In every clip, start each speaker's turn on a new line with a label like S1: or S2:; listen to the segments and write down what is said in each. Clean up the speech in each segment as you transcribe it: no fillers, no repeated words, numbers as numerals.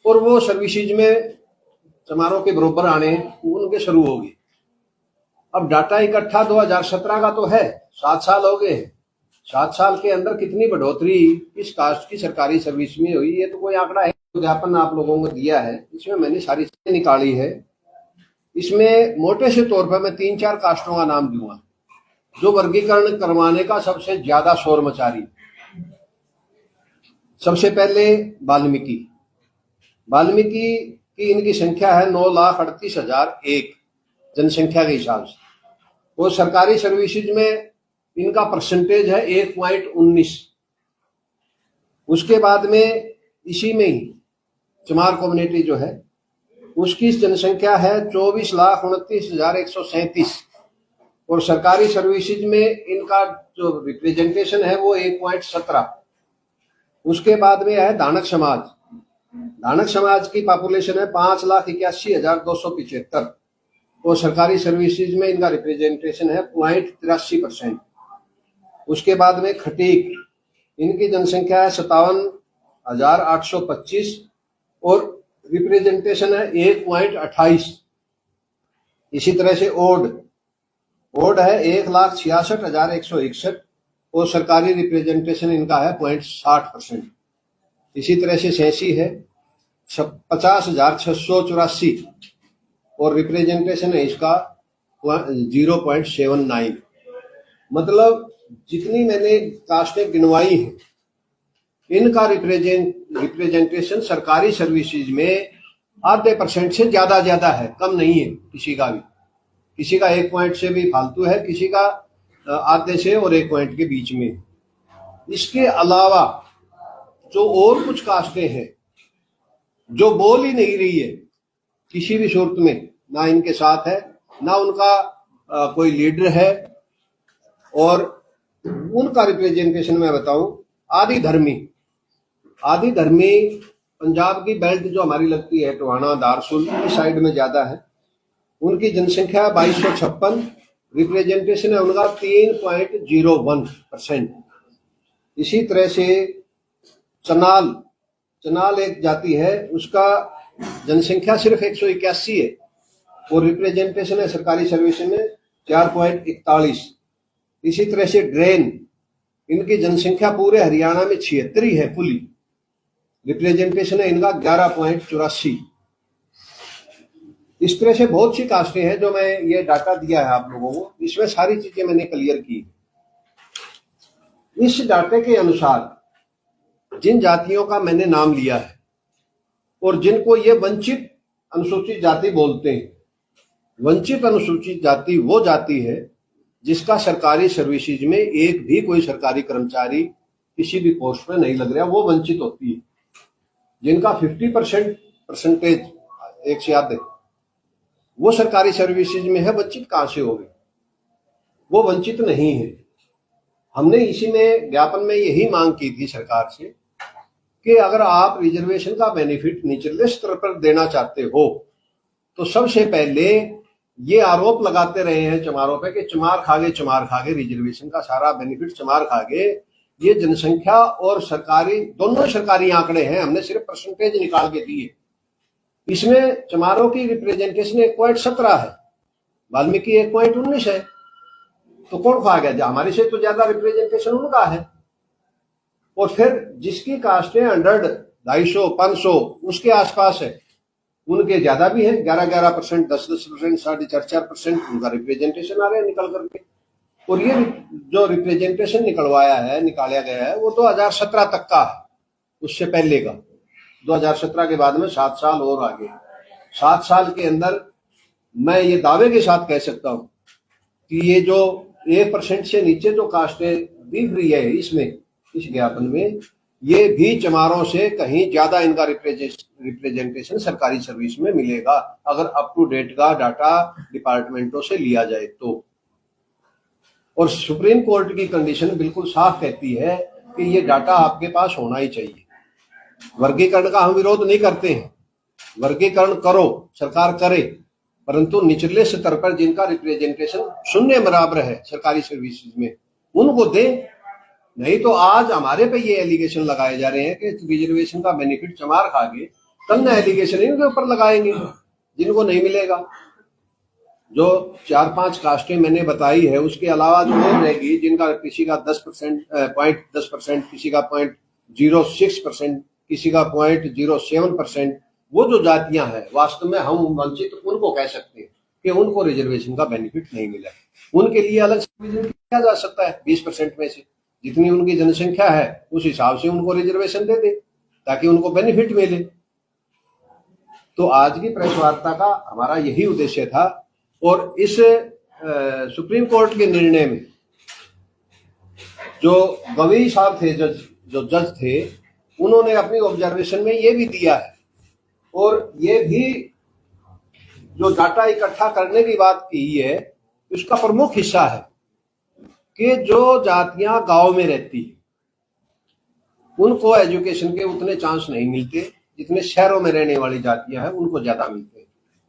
S1: और वो सर्विसेज में चमारों के बरोबर आने उनके शुरू हो गए। अब डाटा इकट्ठा 2017 का तो है, 7 साल हो गए। 7 साल के अंदर कितनी बढ़ोतरी इस कास्ट की सरकारी सर्विस में हुई, ये तो कोई आंकड़ा है, विज्ञापन आप लोगों को दिया है, इसमें मैंने सारी चीजें निकाली है। इसमें मोटे से तौर पर मैं 3-4 कास्टों का नाम दूंगा जो वर्गीकरण करवाने का सबसे ज्यादा शोर मचा रही। सबसे पहले वाल्मीकि की इनकी संख्या है 9,38,001 जनसंख्या के हिसाब से, और सरकारी सर्विसेज में इनका परसेंटेज है 1.19। उसके बाद में इसी में ही चमार कम्युनिटी जो है उसकी जनसंख्या है 24,29,137, और सरकारी सर्विसेज में इनका जो रिप्रेजेंटेशन है वो 1.17। उसके बाद में है दानक समाज की पॉपुलेशन है 5,81,275, और सरकारी सर्विसेज में इनका रिप्रेजेंटेशन है 0.83%। उसके बाद में खटीक, इनकी जनसंख्या है 57,825 और रिप्रेजेंटेशन है 1.28। इसी तरह से ओड है 1,66,161 और सरकारी रिप्रेजेंटेशन इनका है 0.60%। इसी तरह से सैंसी है 50,684 और रिप्रेजेंटेशन है इसका 0.79। मतलब जितनी मैंने कास्टें गिनवाई हैं इनका रिप्रेजेंटेशन सरकारी सर्विसेज में आधे % से ज्यादा है, कम नहीं है किसी का भी। किसी का 1 पॉइंट से भी फालतू है, किसी का आधे से और 1 पॉइंट के बीच में। इसके अलावा जो और कुछ कास्टें हैं जो बोल ही नहीं रही है किसी भी सूरत में, ना इनके साथ है ना उनका कोई लीडर है, और उनका रिप्रेजेंटेशन मैं बताऊं, आदि धर्मी पंजाब की बेल्ट जो हमारी लगती है टोहाना दारसुल इस साइड में ज्यादा है, उनकी जनसंख्या 2256, रिप्रेजेंटेशन है उनका 3.01%। इसी तरह से चनाल एक जाति है, उसका जनसंख्या सिर्फ 181 है और रिप्रेजेंटेशन है सरकारी सर्विस में 4.41। इसी तरह से ड्रेन, इनकी जनसंख्या पूरे हरियाणा में 76 है फुली, रिप्रेजेंटेशन है इनका 11.84। इस तरह से बहुत सी कास्टें हैं जो मैं ये डाटा दिया है आप लोगों को, इसमें सारी चीजें मैंने क्लियर की। इस डाटे के अनुसार जिन जातियों का मैंने नाम लिया है और जिनको ये वंचित अनुसूचित जाति बोलते हैं, वंचित अनुसूचित जाति वो जाति है जिसका सरकारी सर्विसेज में एक भी कोई सरकारी कर्मचारी किसी भी पोस्ट पे नहीं लग रहा, वो वंचित होती है। जिनका 50% परसेंटेज एक से याद है वो सरकारी सर्विसेज में है, वंचित कहां से हो गए? वो वंचित नहीं है। हमने इसी में ज्ञापन में यही मांग की थी सरकार से कि अगर आप रिजर्वेशन का बेनिफिट निचले स्तर पर देना चाहते हो तो सबसे पहले ये आरोप लगाते रहे हैं चमारों पे कि चमार खा गए, रिजर्वेशन का सारा बेनिफिट चमार खा गए। ये जनसंख्या और सरकारी दोनों सरकारी आंकड़े हैं, हमने सिर्फ परसेंटेज निकाल के दिए। इसमें चमारों की रिप्रेजेंटेशन 1.17 है, वाल्मीकि 1.19 है, तो कौन खा गया? हमारे से तो ज्यादा रिप्रेजेंटेशन उनका है। और फिर जिसकी कास्ट है 100, 250, 500 उसके आसपास है, उनके ज्यादा भी है, 11%, 10%, 4.5% उनका रिप्रेजेंटेशन आ रहा है निकल करके। और ये जो रिप्रेजेंटेशन निकाला गया है वो 2017 तक का है, उससे पहले का 2017 के बाद में 7 साल और आगे। 7 साल के अंदर मैं ये दावे के साथ कह सकता हूं कि ये जो 1% से नीचे जो कास्टें दिख रही है इसमें, इस ज्ञापन में, ये भी चमारों से कहीं ज्यादा इनका रिप्रेजेंटेशन सरकारी सर्विस में मिलेगा अगर अप टू डेट का डाटा डिपार्टमेंटों से लिया जाए तो। और सुप्रीम कोर्ट की कंडीशन बिल्कुल साफ कहती है कि ये डाटा आपके पास होना ही चाहिए। वर्गीकरण का हम विरोध नहीं करते हैं, वर्गीकरण करो, सरकार करे, परंतु निचले स्तर पर जिनका रिप्रेजेंटेशन शून्य बराबर है सरकारी सर्विसेज में उनको दें। नहीं तो आज हमारे पे ये एलिगेशन लगाए जा रहे हैं कि रिजर्वेशन का बेनिफिट चमार खा गए, कल ना एलिगेशन इनके ऊपर लगाएंगे जिनको नहीं मिलेगा। जो 4-5 कास्टें मैंने बताई है उसके अलावा जो और रहेगी जिनका किसी का 10%, किसी का 0.06%, किसी का 0.07%, वो जो जातियां हैं वास्तव में हम वंचित उनको कह सकते हैं कि उनको रिजर्वेशन का बेनिफिट नहीं मिला। उनके लिए अलग से प्रोविजन किया जा सकता है 20% में से जितनी उनकी जनसंख्या है उस हिसाब से उनको रिजर्वेशन दे दे ताकि उनको बेनिफिट मिले। तो आज की प्रेस वार्ता का हमारा यही उद्देश्य था। और इस सुप्रीम कोर्ट के निर्णय में जो गवई साहब थे, जो जज थे, उन्होंने अपनी ऑब्जर्वेशन में ये भी दिया है और ये भी जो डाटा इकट्ठा करने की बात की है उसका प्रमुख हिस्सा है कि जो जातियां गांव में रहती है उनको एजुकेशन के उतने चांस नहीं मिलते जितने शहरों में रहने वाली जातियां हैं उनको ज्यादा मिलते हैं।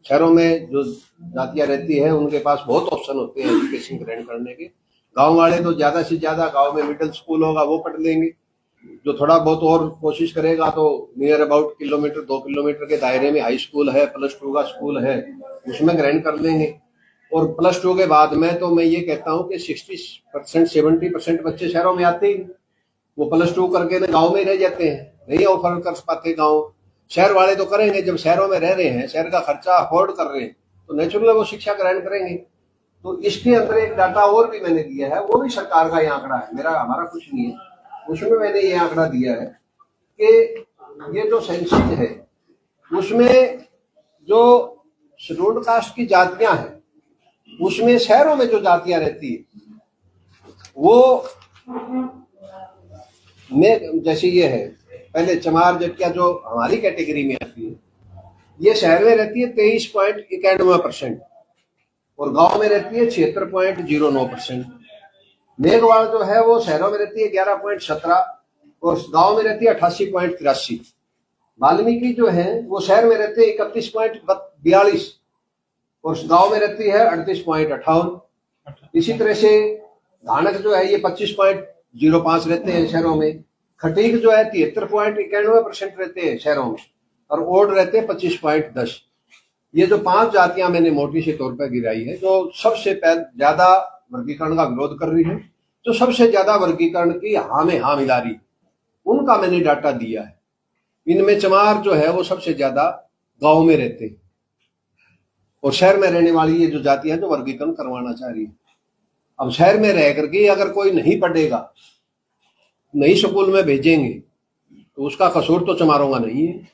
S1: शहरों में जो जातियां रहती है उनके पास बहुत ऑप्शन होते हैं एजुकेशन ग्रहण करने के। गांव वाले तो ज्यादा से ज्यादा गांव में मिडिल स्कूल होगा वो पढ़ लेंगे, जो थोड़ा बहुत और कोशिश करेगा तो नियर अबाउट 2 किलोमीटर के दायरे में हाई स्कूल है, +2 का स्कूल है, उसमें ग्रहण कर लेंगे। और +2 के बाद में तो मैं ये कहता हूँ कि 60% 70% बच्चे शहरों में आते ही, वो +2 करके ना गाँव में रह जाते हैं, नहीं ऑफर कर पाते गाँव। शहर वाले तो करेंगे, जब शहरों में रह रहे हैं, शहर का खर्चा अफोर्ड कर रहे हैं तो नेचुरल वो शिक्षा ग्रहण करेंगे। तो इसके अंदर एक डाटा और भी मैंने दिया है, वो भी सरकार का ये आंकड़ा है, हमारा कुछ नहीं है। उसमें मैंने ये आंकड़ा दिया है कि ये जो सेंसस है उसमें जो शेड्यूल्ड कास्ट की जातियां हैं उसमें शहरों में जो जातियां रहती है वो में जैसे ये है, पहले चमार जटिया जो हमारी कैटेगरी में आती है ये शहर में रहती है 23.91% और गांव में रहती है 76.09%। मेघवाल जो है वो शहरों में रहती है 11.17 और गांव में रहती है 88.83। वाल्मीकि जो है वो शहर में रहते हैं 31.42 और गांव में रहती है 38.58। इसी तरह से धानक जो है ये 25.05 रहते हैं शहरों में। खटीक जो है 73.91% रहते हैं शहरों में और ओड रहते हैं 25.10। ये जो 5 जातियां मैंने मोटी से तौर पर गिराई है जो सबसे ज्यादा वर्गीकरण का विरोध कर रही है, जो सबसे ज्यादा वर्गीकरण की हाँ में हाँ मिला रही, उनका मैंने डाटा दिया है। इनमें चमार जो है वो सबसे ज्यादा गांव में रहते हैं और शहर में रहने वाली ये जो जातियां जो वर्गीकरण करवाना चाह रही है। अब शहर में रह करके अगर कोई नहीं पढ़ेगा, नहीं स्कूल में भेजेंगे तो उसका कसूर तो चमारों का नहीं है।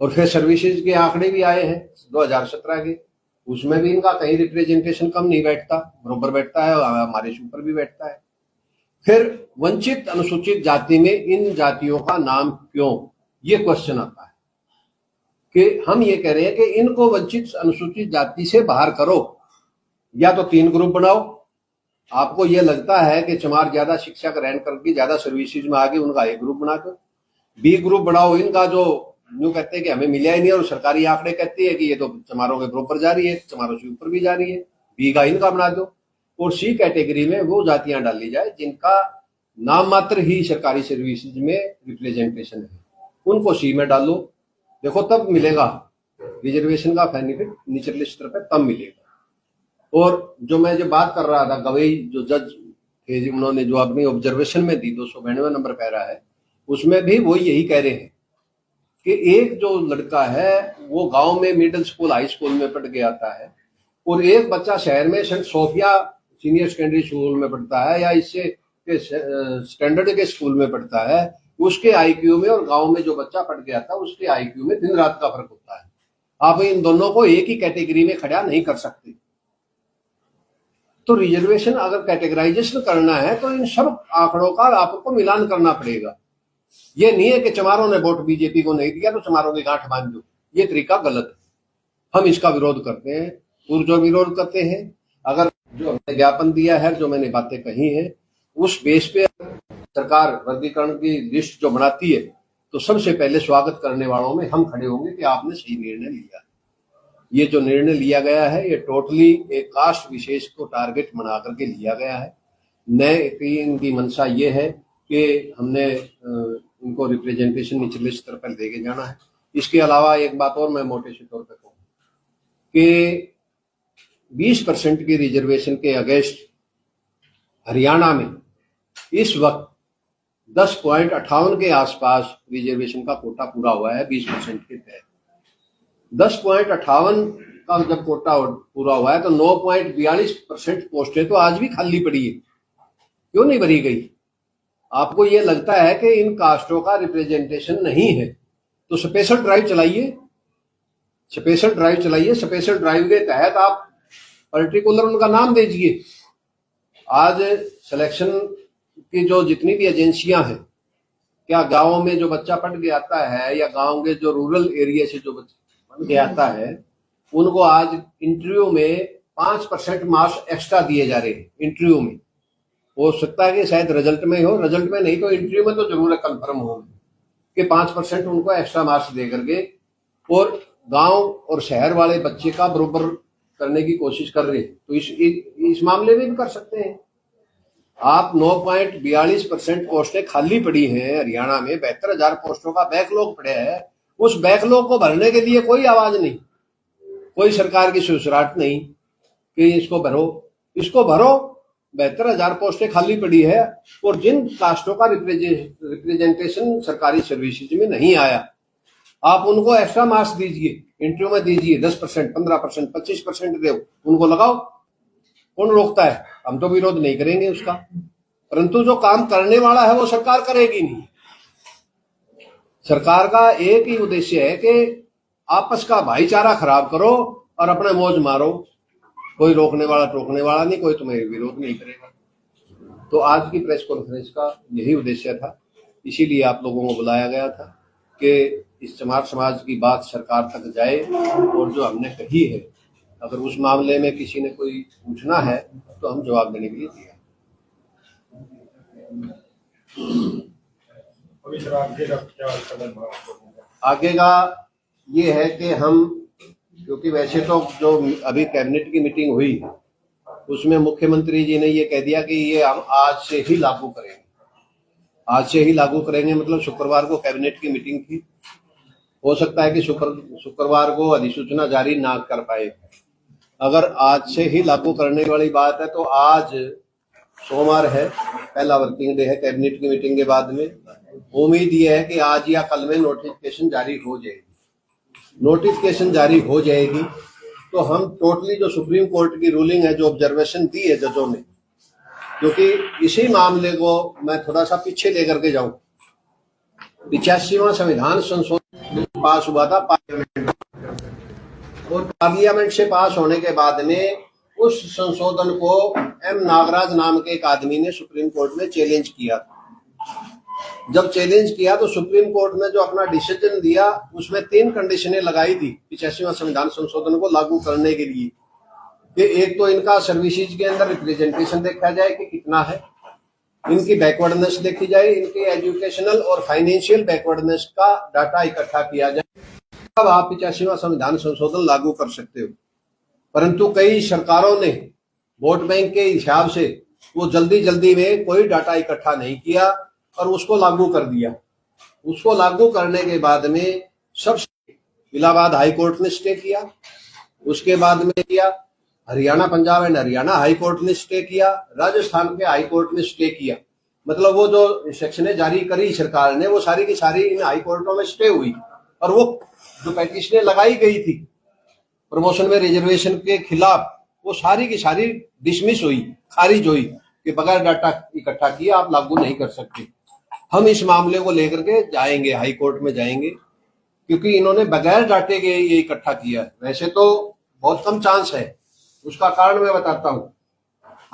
S1: और फिर सर्विसेज के आंकड़े भी आए हैं 2017 के, उसमें भी इनका कहीं रिप्रेजेंटेशन कम नहीं बैठता, बराबर बैठता है, हमारे से ऊपर भी बैठता है। फिर वंचित अनुसूचित जाति में इन जातियों का नाम क्यों, ये क्वेश्चन आता है कि हम ये कह रहे हैं कि इनको वंचित अनुसूचित जाति से बाहर करो, या तो 3 ग्रुप बनाओ। आपको ये लगता है कि चमार ज्यादा शिक्षा ग्रहण करके ज्यादा सर्विसेज में आगे, उनका एक ग्रुप बना दो। बी ग्रुप बनाओ, इनका जो यूं कहते हैं कि हमें मिला ही नहीं और सरकारी आंकड़े कहते हैं कि ये तो चमारों के बराबर जा रही है, चमारों से ऊपर भी जा रही है, बी का इनका बना दो। और सी कैटेगरी में वो जातियां डाली जाए जिनका नाम मात्र ही सरकारी सर्विसेज में रिप्रेजेंटेशन है, उनको सी में डालो। देखो तब मिलेगा रिजर्वेशन का बेनिफिट निचले स्तर पर, तब मिलेगा। और जो मैं जब बात कर रहा था गवई जो जज थे उन्होंने जो अपनी ऑब्जर्वेशन में दी 292 नंबर पैरा है, उसमें भी वो यही कह रहे हैं कि एक जो लड़का है वो गांव में मिडिल स्कूल हाई स्कूल में पढ़ के आता है और एक बच्चा शहर में Saint Sophia Senior Secondary School में पढ़ता है या इससे स्टैंडर्ड के स्कूल में पढ़ता है, उसके आईक्यू में और गांव में जो बच्चा पढ़ के आता है उसके आईक्यू में दिन रात का फर्क होता है। आप इन दोनों को एक ही कैटेगरी में खड़ा नहीं कर सकते। तो रिजर्वेशन अगर कैटेगराइजेशन करना है तो इन सब आंकड़ों का आपको मिलान करना पड़ेगा। ये नहीं है कि चमारों ने वोट बीजेपी को नहीं दिया तो चमारों की गांठ बांध दो, ये तरीका गलत है। हम इसका विरोध करते हैं, पुरजोर विरोध करते हैं। अगर जो हमने ज्ञापन दिया है, जो मैंने बातें कही हैं, उस बेस पे सरकार वर्गीकरण की लिस्ट जो बनाती है तो सबसे पहले स्वागत करने वालों में हम खड़े होंगे कि आपने सही निर्णय लिया। ये जो निर्णय लिया गया है ये टोटली एक कास्ट विशेष को टारगेट बना करके लिया गया है। नए इनकी मंशा ये है कि हमने इनको रिप्रेजेंटेशन निचले स्तर पर लेके जाना है। इसके अलावा एक बात और मैं मोटे से तौर पर कहूँ कि 20% की रिजर्वेशन के अगेंस्ट हरियाणा में इस वक्त 10.58 के आसपास रिजर्वेशन का कोटा पूरा हुआ है 20% के तहत। 10.58 का जब कोटा पूरा हुआ है तो 9.42% पोस्टें तो आज भी खाली पड़ी है, क्यों नहीं भरी गई? आपको ये लगता है कि इन कास्टों का रिप्रेजेंटेशन नहीं है तो स्पेशल ड्राइव चलाइए, स्पेशल ड्राइव के तहत आप पर्टिकुलर उनका नाम दीजिए। आज सिलेक्शन की जो जितनी भी एजेंसियां हैं, क्या गांवों में जो बच्चा पढ़ के आता है या गांव के जो रूरल एरिया से जो बच्चा पढ़ के आता है, उनको आज इंटरव्यू में 5% मार्क्स एक्स्ट्रा दिए जा रहे हैं। इंटरव्यू में हो सकता है कि शायद रिजल्ट में हो, रिजल्ट में नहीं तो इंटरव्यू में तो जरूर कंफर्म हो कि 5% उनको एक्स्ट्रा मार्क्स दे करके और गांव और शहर वाले बच्चे का बराबर करने की कोशिश कर रहे हैं। तो इस मामले में भी कर सकते हैं आप। 9.42% पोस्टें खाली पड़ी हैं हरियाणा में, 72,000 पोस्टों का बैकलॉग पड़ा है। उस बैकलॉग को भरने के लिए कोई आवाज नहीं, कोई सरकार की सुसराहट नहीं कि इसको भरो। 72,000 पोस्टें खाली पड़ी है और जिन कास्टों का रिप्रेजेंटेशन सरकारी सर्विसेज में नहीं आया, आप उनको एक्स्ट्रा मार्क्स दीजिए, इंटरव्यू में दीजिए। 10%, 15%, 25% दो, उनको लगाओ। कौन रोकता है? हम तो विरोध नहीं करेंगे उसका, परंतु जो काम करने वाला है वो सरकार करेगी नहीं। सरकार का एक ही उद्देश्य है कि आपस का भाईचारा खराब करो और अपने मौज मारो। कोई रोकने वाला टोकने वाला नहीं, कोई तुम्हें विरोध नहीं करेगा। तो आज की प्रेस कॉन्फ्रेंस का यही उद्देश्य था, इसीलिए आप लोगों को बुलाया गया था कि इस चमार समाज की बात सरकार तक जाए और जो हमने कही है, अगर उस मामले में किसी ने कोई पूछना है तो हम जवाब देने के लिए तैयार। आगे का ये है कि हम, क्योंकि वैसे तो जो अभी कैबिनेट की मीटिंग हुई उसमें मुख्यमंत्री जी ने ये कह दिया कि ये हम आज से ही लागू करेंगे। आज से ही लागू करेंगे मतलब शुक्रवार को कैबिनेट की मीटिंग थी, हो सकता है कि शुक्रवार को अधिसूचना जारी ना कर पाए। अगर आज से ही लागू करने वाली बात है तो आज सोमवार है, पहला वर्किंग डे है कैबिनेट की मीटिंग के बाद में। उम्मीद ये है कि आज या कल में नोटिफिकेशन जारी हो जाएगी। नोटिफिकेशन जारी हो जाएगी तो हम टोटली जो सुप्रीम कोर्ट की रूलिंग है, जो ऑब्जर्वेशन दी है जजों ने, क्योंकि इसी मामले को मैं थोड़ा सा पीछे लेकर के जाऊं। 85वां संविधान संशोधन पास हुआ था पार्लियामेंट, और पार्लियामेंट से पास होने के बाद में उस संशोधन को एम नागराज नाम के एक आदमी ने सुप्रीम कोर्ट में चैलेंज किया। जब चैलेंज किया तो सुप्रीम कोर्ट ने जो अपना डिसीजन दिया उसमें 3 कंडीशनें लगाई थी 85वां संविधान संशोधन को लागू करने के लिए। कि एक तो इनका सर्विसेज के अंदर रिप्रेजेंटेशन देखा जाए कि कितना है, इनकी बैकवर्डनेस देखी जाए, इनके एजुकेशनल और फाइनेंशियल बैकवर्डनेस का डाटा इकट्ठा किया जाए, तब आप 85वां संविधान संशोधन लागू कर सकते हो। परंतु कई सरकारों ने वोट बैंक के हिसाब से वो जल्दी में कोई डाटा इकट्ठा नहीं किया और उसको लागू कर दिया। उसको लागू करने के बाद में सबसे इलाहाबाद हाई कोर्ट ने स्टे किया, उसके बाद में किया Haryana, Punjab and Haryana high court ने स्टे किया, राजस्थान के हाई कोर्ट ने स्टे किया। मतलब वो जो सेक्शनें जारी करी सरकार ने वो सारी की सारी इन हाई कोर्टों में स्टे हुई, और वो जो पेटिशनें लगाई गई थी प्रमोशन में रिजर्वेशन के खिलाफ, वो सारी की सारी डिसमिस हुई, खारिज हुई कि बगैर डाटा इकट्ठा किए आप लागू नहीं कर सकते। हम इस मामले को लेकर के जाएंगे, हाई कोर्ट में जाएंगे, क्योंकि इन्होंने बगैर डाटे के ये इकट्ठा किया है। वैसे तो बहुत कम चांस है, उसका कारण मैं बताता हूं।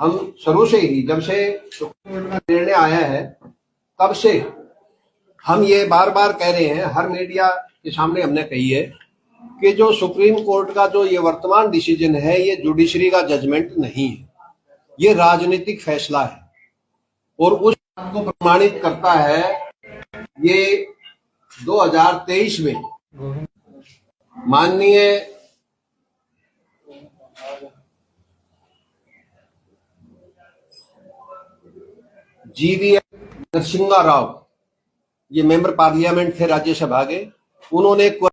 S1: हम शुरू से ही, जब से सुप्रीम कोर्ट का निर्णय आया है तब से हम ये बार बार कह रहे हैं, हर मीडिया के सामने हमने कही है कि जो सुप्रीम कोर्ट का जो ये वर्तमान डिसीजन है ये जुडिशरी का जजमेंट नहीं है, ये राजनीतिक फैसला है। और उस बात को प्रमाणित करता है ये 2023 में माननीय जीवी नरसिंहा राव, ये मेंबर पार्लियामेंट थे राज्यसभा के, उन्होंने